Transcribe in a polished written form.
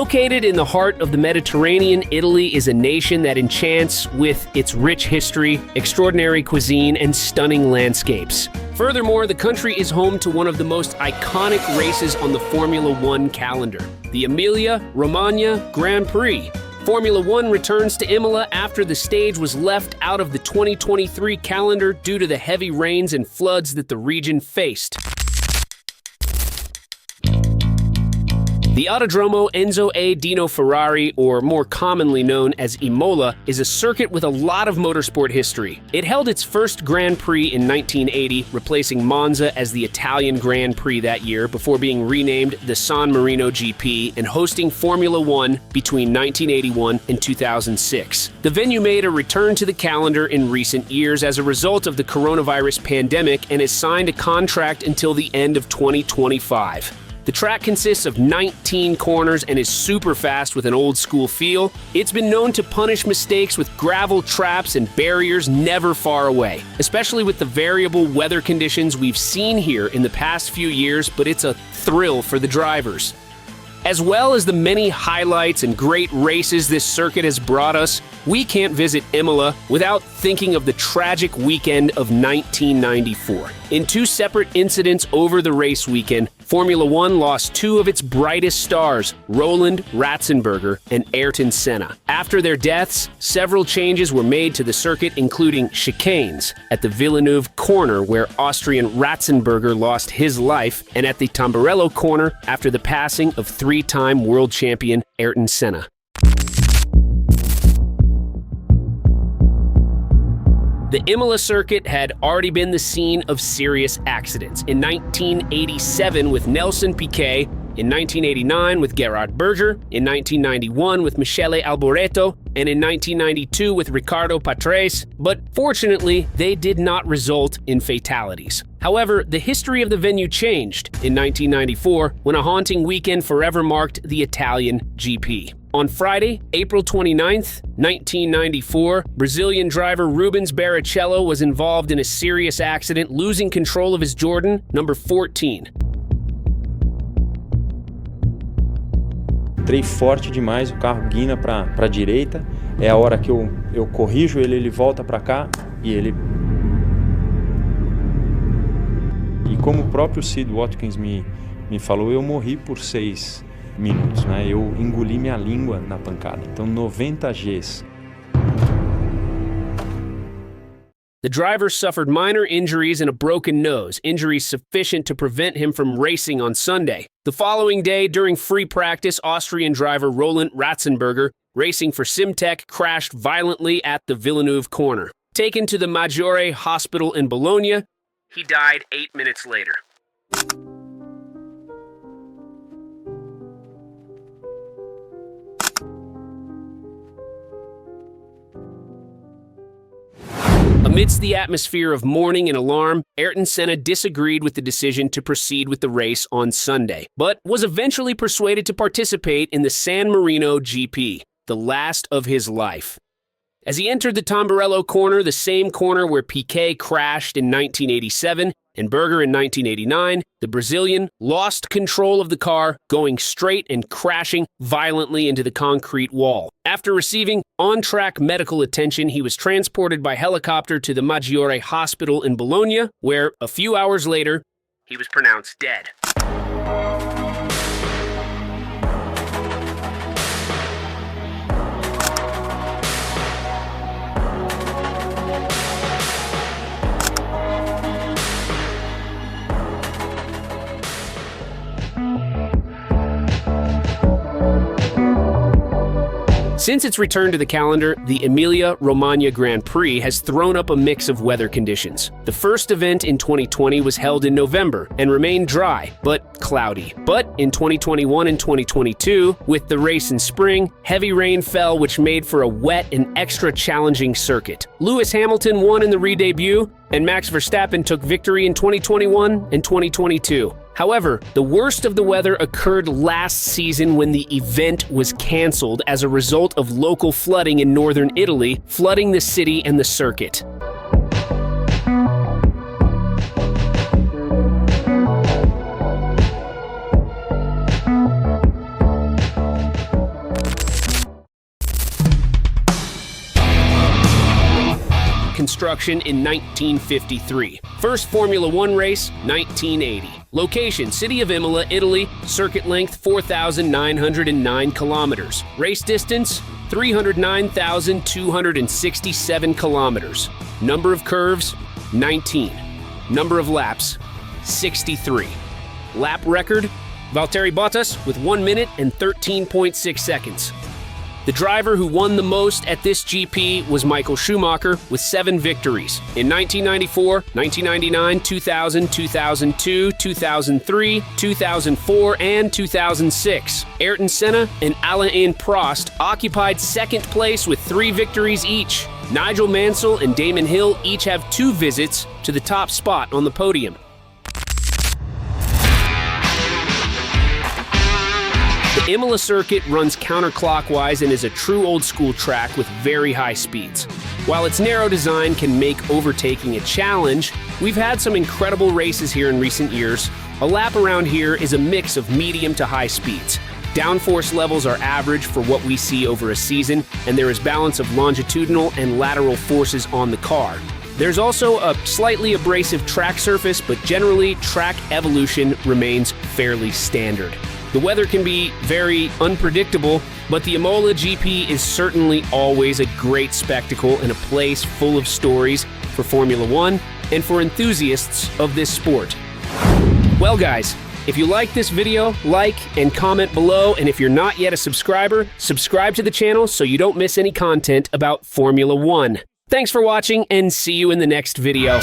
Located in the heart of the Mediterranean, Italy is a nation that enchants with its rich history, extraordinary cuisine, and stunning landscapes. Furthermore, the country is home to one of the most iconic races on the Formula One calendar, the Emilia-Romagna Grand Prix. Formula One returns to Imola after the stage was left out of the 2023 calendar due to the heavy rains and floods that the region faced. The Autodromo Enzo a Dino Ferrari, or more commonly known as Imola, is a circuit with a lot of motorsport history. It held its first Grand Prix in 1980, replacing Monza as the Italian Grand Prix that year before being renamed the San Marino GP and hosting Formula One between 1981 and 2006. The venue made a return to the calendar in recent years as a result of the coronavirus pandemic and has signed a contract until the end of 2025. The track consists of 19 corners and is super fast with an old-school feel. It's been known to punish mistakes with gravel traps and barriers never far away, especially with the variable weather conditions we've seen here in the past few years, but it's a thrill for the drivers. As well as the many highlights and great races this circuit has brought us, we can't visit Imola without thinking of the tragic weekend of 1994. In two separate incidents over the race weekend, Formula One lost two of its brightest stars, Roland Ratzenberger and Ayrton Senna. After their deaths, several changes were made to the circuit, including chicanes at the Villeneuve corner where Austrian Ratzenberger lost his life, and at the Tamburello corner after the passing of three-time world champion Ayrton Senna. The Imola circuit had already been the scene of serious accidents. In 1987 with Nelson Piquet, in 1989 with Gerhard Berger, in 1991 with Michele Alboreto, and in 1992 with Ricardo Patrese, but fortunately, they did not result in fatalities. However, the history of the venue changed in 1994 when a haunting weekend forever marked the Italian GP. On Friday, April 29th, 1994, Brazilian driver Rubens Barrichello was involved in a serious accident, losing control of his Jordan, number 14. Entrei forte demais, o carro guina para a direita, é a hora que eu corrijo ele, ele volta para cá e ele... E como o próprio Sid Watkins me falou, eu morri por 6 minutos, né? Eu engoli minha língua na pancada, então 90 Gs. The driver suffered minor injuries and a broken nose, injuries sufficient to prevent him from racing on Sunday. The following day, during free practice, Austrian driver Roland Ratzenberger, racing for Simtech, crashed violently at the Villeneuve corner. Taken to the Maggiore Hospital in Bologna, he died 8 minutes later. Amidst the atmosphere of mourning and alarm, Ayrton Senna disagreed with the decision to proceed with the race on Sunday, but was eventually persuaded to participate in the San Marino GP, the last of his life. As he entered the Tamburello corner, the same corner where Piquet crashed in 1987 and Berger in 1989, the Brazilian lost control of the car, going straight and crashing violently into the concrete wall. After receiving on-track medical attention, he was transported by helicopter to the Maggiore Hospital in Bologna, where, a few hours later, he was pronounced dead. Since its return to the calendar, the Emilia-Romagna Grand Prix has thrown up a mix of weather conditions. The first event in 2020 was held in November and remained dry, but cloudy. But in 2021 and 2022, with the race in spring, heavy rain fell, which made for a wet and extra challenging circuit. Lewis Hamilton won in the re-debut, and Max Verstappen took victory in 2021 and 2022. However, the worst of the weather occurred last season when the event was canceled as a result of local flooding in northern Italy, flooding the city and the circuit. construction in 1953. First Formula One race, 1980. Location, City of Imola, Italy. Circuit length, 4,909 kilometers. Race distance, 309,267 kilometers. Number of curves, 19. Number of laps, 63. Lap record, Valtteri Bottas with 1 minute and 13.6 seconds. The driver who won the most at this GP was Michael Schumacher with 7 victories in 1994, 1999, 2000, 2002, 2003, 2004, and 2006. Ayrton Senna and Alain Prost occupied second place with 3 victories each. Nigel Mansell and Damon Hill each have 2 visits to the top spot on the podium. The Imola circuit runs counterclockwise and is a true old-school track with very high speeds. While its narrow design can make overtaking a challenge, we've had some incredible races here in recent years. A lap around here is a mix of medium to high speeds. Downforce levels are average for what we see over a season, and there is balance of longitudinal and lateral forces on the car. There's also a slightly abrasive track surface, but generally track evolution remains fairly standard. The weather can be very unpredictable, but the Imola GP is certainly always a great spectacle and a place full of stories for Formula One and for enthusiasts of this sport. Well guys, if you like this video, like and comment below, and if you're not yet a subscriber, subscribe to the channel so you don't miss any content about Formula One. Thanks for watching and see you in the next video.